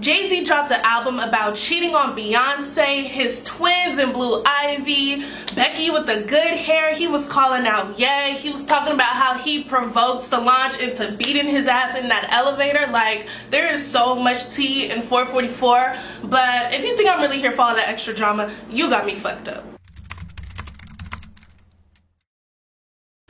Jay-Z dropped an album about cheating on Beyonce, his twins and Blue Ivy, Becky with the good hair. He was calling out Ye. He was talking about how he provoked Solange into beating his ass in that elevator. Like, there is so much tea in 444. But if you think I'm really here for all that extra drama, you got me fucked up.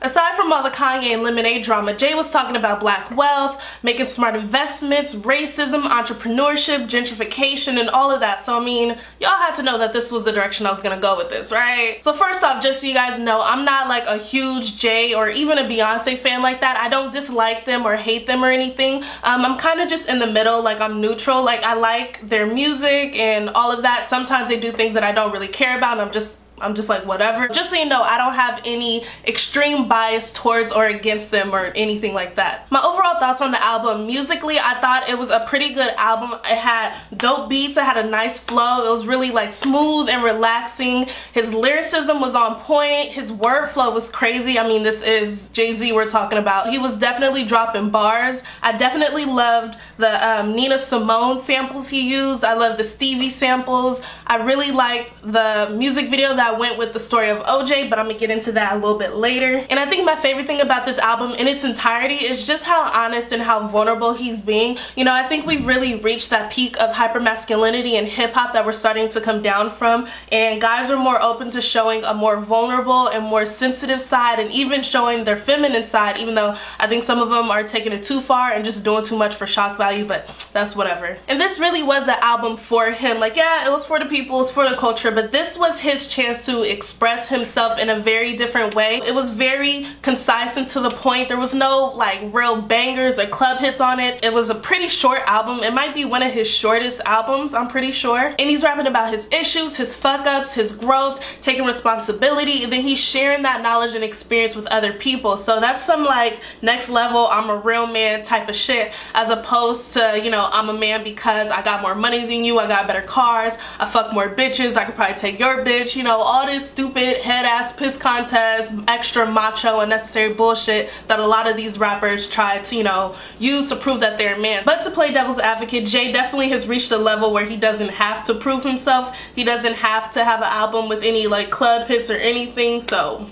Aside from all the Kanye and Lemonade drama, Jay was talking about black wealth, making smart investments, racism, entrepreneurship, gentrification, and all of that. So I mean, y'all had to know that this was the direction I was gonna go with this, right? So first off, just so you guys know, I'm not like a huge Jay or even a Beyonce fan like that. I don't dislike them or hate them or anything. I'm kind of just in the middle, like I'm neutral. Like I like their music and all of that. Sometimes they do things that I don't really care about and I'm just like whatever. Just so you know, I don't have any extreme bias towards or against them or anything like that. My overall thoughts on the album: musically, I thought it was a pretty good album. It had dope beats, it had a nice flow, it was really like smooth and relaxing. His lyricism was on point, his word flow was crazy. I mean, this is Jay-Z we're talking about. He was definitely dropping bars. I definitely loved the Nina Simone samples he used. I loved the Stevie samples. I really liked the music video that went with the story of OJ, but I'm gonna get into that a little bit later. And I think my favorite thing about this album in its entirety is just how honest and how vulnerable he's being. You know, I think we've really reached that peak of hypermasculinity and hip-hop that we're starting to come down from, and guys are more open to showing a more vulnerable and more sensitive side, and even showing their feminine side, even though I think some of them are taking it too far and just doing too much for shock value, but that's whatever. And this really was an album for him. Like, yeah, it was for the people, it's for the culture, but this was his chance to express himself in a very different way. It was very concise and to the point. There was no like real bangers or club hits on it. It was a pretty short album. It might be one of his shortest albums, I'm pretty sure. And he's rapping about his issues, his fuck ups, his growth, taking responsibility, and then he's sharing that knowledge and experience with other people. So that's some like next level, I'm a real man type of shit, as opposed to, you know, I'm a man because I got more money than you, I got better cars, I fuck more bitches, I could probably take your bitch, you know, all this stupid head ass piss contest, extra macho unnecessary bullshit that a lot of these rappers try to, you know, use to prove that they're a man. But to play devil's advocate, Jay definitely has reached a level where he doesn't have to prove himself. He doesn't have to have an album with any like club hits or anything. So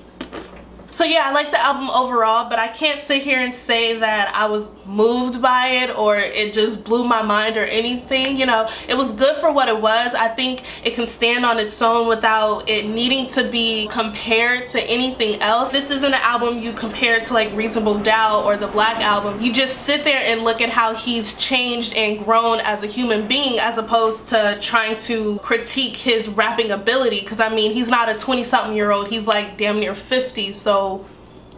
yeah, I like the album overall, but I can't sit here and say that I was moved by it or it just blew my mind or anything. You know, it was good for what it was. I think it can stand on its own without it needing to be compared to anything else. This isn't an album you compare to like Reasonable Doubt or the Black Album. You just sit there and look at how he's changed and grown as a human being, as opposed to trying to critique his rapping ability, because I mean, he's not a 20-something-year-old, he's like damn near 50.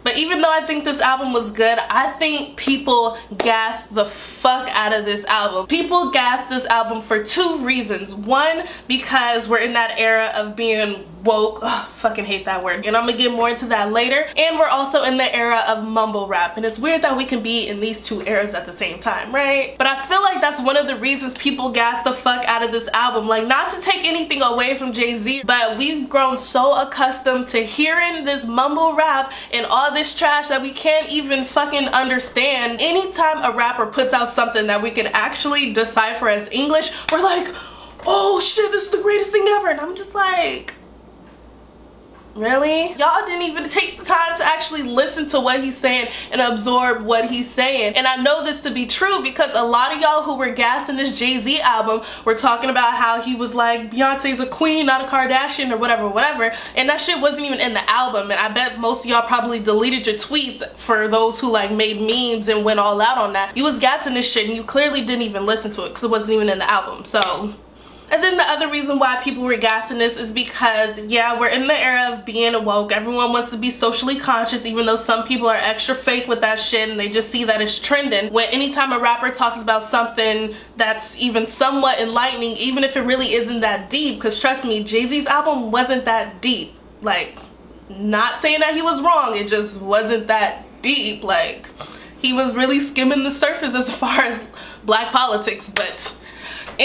But even though I think this album was good, I think people gassed the fuck out of this album. People gassed this album for two reasons. One, because we're in that era of being woke. Ugh, fucking hate that word. And I'm gonna get more into that later. And we're also in the era of mumble rap. And it's weird that we can be in these two eras at the same time, right? But I feel like that's one of the reasons people gassed the fuck out of this album. Like, not to take anything away from Jay-Z, but we've grown so accustomed to hearing this mumble rap and all this trash that we can't even fucking understand. Anytime a rapper puts out something that we can actually decipher as English, we're like, oh shit, this is the greatest thing ever. And I'm just like, really? Y'all didn't even take the time to actually listen to what he's saying and absorb what he's saying. And I know this to be true because a lot of y'all who were gassing this Jay-Z album were talking about how he was like, Beyonce's a queen, not a Kardashian, or whatever. And that shit wasn't even in the album. And I bet most of y'all probably deleted your tweets for those who like made memes and went all out on that. You was gassing this shit and you clearly didn't even listen to it because it wasn't even in the album. So. And then the other reason why people were gassing this is because, yeah, we're in the era of being woke. Everyone wants to be socially conscious, even though some people are extra fake with that shit and they just see that it's trending. When anytime a rapper talks about something that's even somewhat enlightening, even if it really isn't that deep, because trust me, Jay-Z's album wasn't that deep. Like, not saying that he was wrong, it just wasn't that deep. Like, he was really skimming the surface as far as black politics, but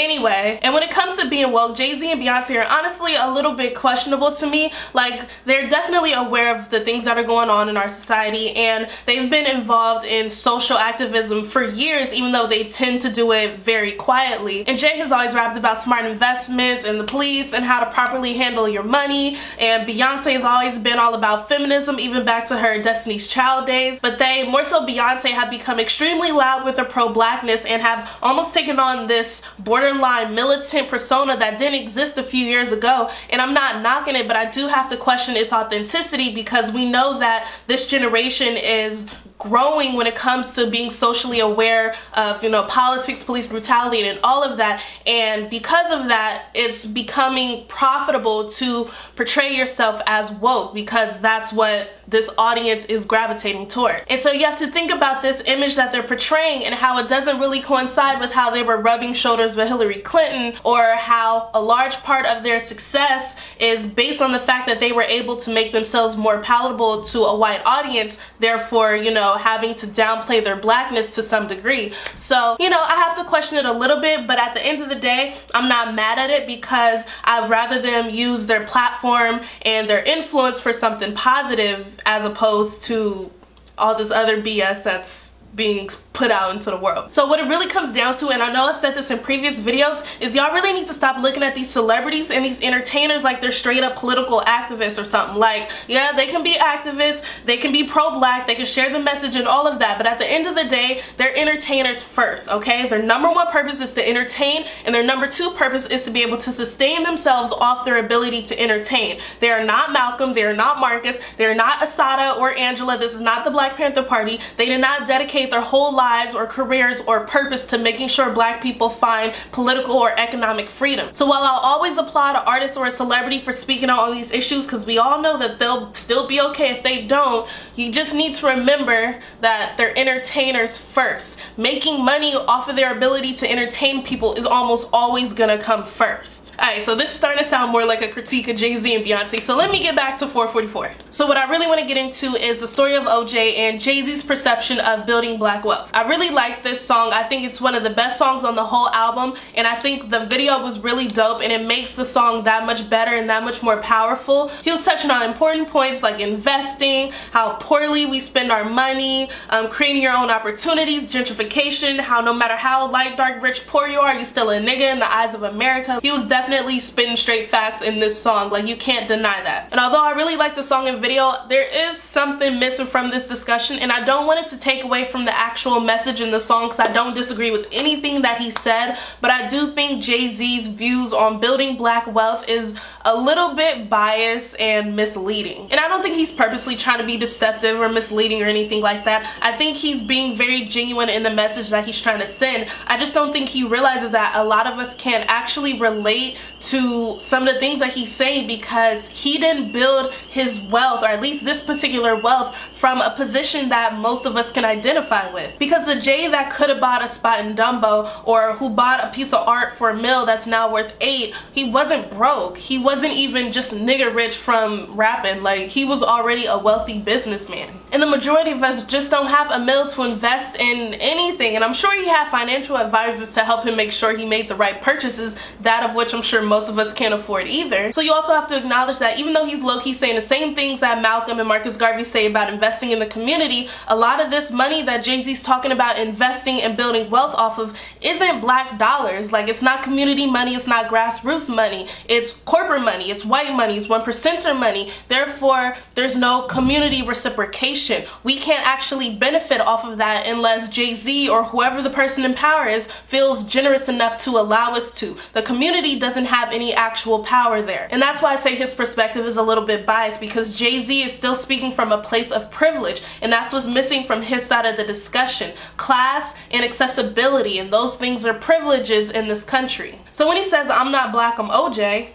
Anyway, and when it comes to being woke, Jay-Z and Beyonce are honestly a little bit questionable to me. Like, they're definitely aware of the things that are going on in our society, and they've been involved in social activism for years, even though they tend to do it very quietly. And Jay has always rapped about smart investments and the police and how to properly handle your money, and Beyonce has always been all about feminism, even back to her Destiny's Child days. But they, more so Beyonce, have become extremely loud with her pro-blackness and have almost taken on this borderline militant persona that didn't exist a few years ago. And I'm not knocking it, but I do have to question its authenticity, because we know that this generation is growing when it comes to being socially aware of, politics, police brutality, and all of that. And because of that, it's becoming profitable to portray yourself as woke, because that's what this audience is gravitating toward. And so you have to think about this image that they're portraying and how it doesn't really coincide with how they were rubbing shoulders with Hillary Clinton, or how a large part of their success is based on the fact that they were able to make themselves more palatable to a white audience, therefore, having to downplay their blackness to some degree. So, I have to question it a little bit, but at the end of the day, I'm not mad at it, because I'd rather them use their platform and their influence for something positive as opposed to all this other BS that's being put out into the world. So what it really comes down to, and I know I've said this in previous videos, is y'all really need to stop looking at these celebrities and these entertainers like they're straight up political activists or something. Like, yeah, they can be activists, they can be pro-black, they can share the message and all of that, but at the end of the day, they're entertainers first, okay? Their number one purpose is to entertain, and their number two purpose is to be able to sustain themselves off their ability to entertain. They are not Malcolm, they are not Marcus, they are not Assata or Angela. This is not the Black Panther Party. They did not dedicate their whole lives or careers or purpose to making sure black people find political or economic freedom. So while I'll always applaud an artist or a celebrity for speaking out on these issues, because we all know that they'll still be okay if they don't, you just need to remember that they're entertainers first. Making money off of their ability to entertain people is almost always gonna come first. Alright, so this is starting to sound more like a critique of Jay-Z and Beyonce, so let me get back to 444. So what I really want to get into is the story of OJ and Jay-Z's perception of building black wealth. I really like this song. I think it's one of the best songs on the whole album, and I think the video was really dope, and it makes the song that much better and that much more powerful. He was touching on important points like investing, how poorly we spend our money, creating your own opportunities, gentrification, how no matter how light, dark, rich, poor you are, you're still a nigga in the eyes of America. He was definitely spitting straight facts in this song. Like, you can't deny that. And although I really like the song and video, there is something missing from this discussion, and I don't want it to take away from the actual message in the song, because I don't disagree with anything that he said, but I do think Jay-Z's views on building black wealth is a little bit biased and misleading. And I don't think he's purposely trying to be deceptive or misleading or anything like that. I think he's being very genuine in the message that he's trying to send. I just don't think he realizes that a lot of us can't actually relate to some of the things that he's saying, because he didn't build his wealth, or at least this particular wealth, from a position that most of us can identify with. Because the Jay that could have bought a spot in Dumbo, or who bought a piece of art for $1 million that's now worth $8 million, he wasn't broke. He wasn't even just nigga rich from rapping. Like, he was already a wealthy businessman. And the majority of us just don't have $1 million to invest in anything. And I'm sure he had financial advisors to help him make sure he made the right purchases, that of which I'm sure most of us can't afford either. So you also have to acknowledge that even though he's low-key saying the same things that Malcolm and Marcus Garvey say about investing in the community, a lot of this money that Jay-Z's talking about investing and building wealth off of isn't black dollars. Like, it's not community money, it's not grassroots money, it's corporate money, it's white money, it's 1%er money. Therefore, there's no community reciprocation. We can't actually benefit off of that unless Jay-Z or whoever the person in power is feels generous enough to allow us to. The community doesn't have any actual power there. And that's why I say his perspective is a little bit biased, because Jay-Z is still speaking from a place of privilege, and that's what's missing from his side of the discussion. Class and accessibility, and those things are privileges in this country. So when he says, "I'm not black, I'm OJ,"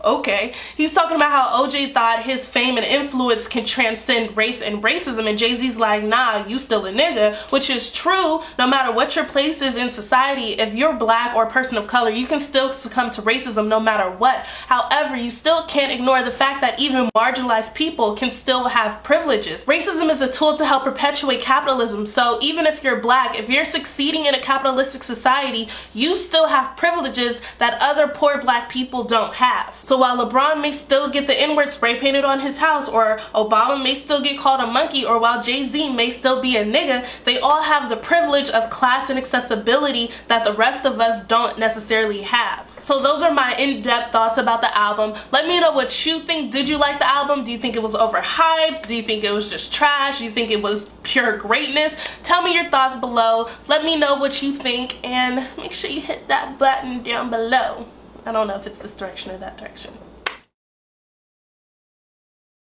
Okay. He's talking about how OJ thought his fame and influence can transcend race and racism, and Jay-Z's like, nah, you still a nigga, which is true. No matter what your place is in society, if you're black or a person of color, you can still succumb to racism no matter what. However, you still can't ignore the fact that even marginalized people can still have privileges. Racism is a tool to help perpetuate capitalism, so even if you're black, if you're succeeding in a capitalistic society, you still have privileges that other poor black people don't have. So while LeBron may still get the N-word spray painted on his house, or Obama may still get called a monkey, or while Jay-Z may still be a nigga, they all have the privilege of class and accessibility that the rest of us don't necessarily have. So those are my in-depth thoughts about the album. Let me know what you think. Did you like the album? Do you think it was overhyped? Do you think it was just trash? Do you think it was pure greatness? Tell me your thoughts below. Let me know what you think, and make sure you hit that button down below. I don't know if it's this direction or that direction.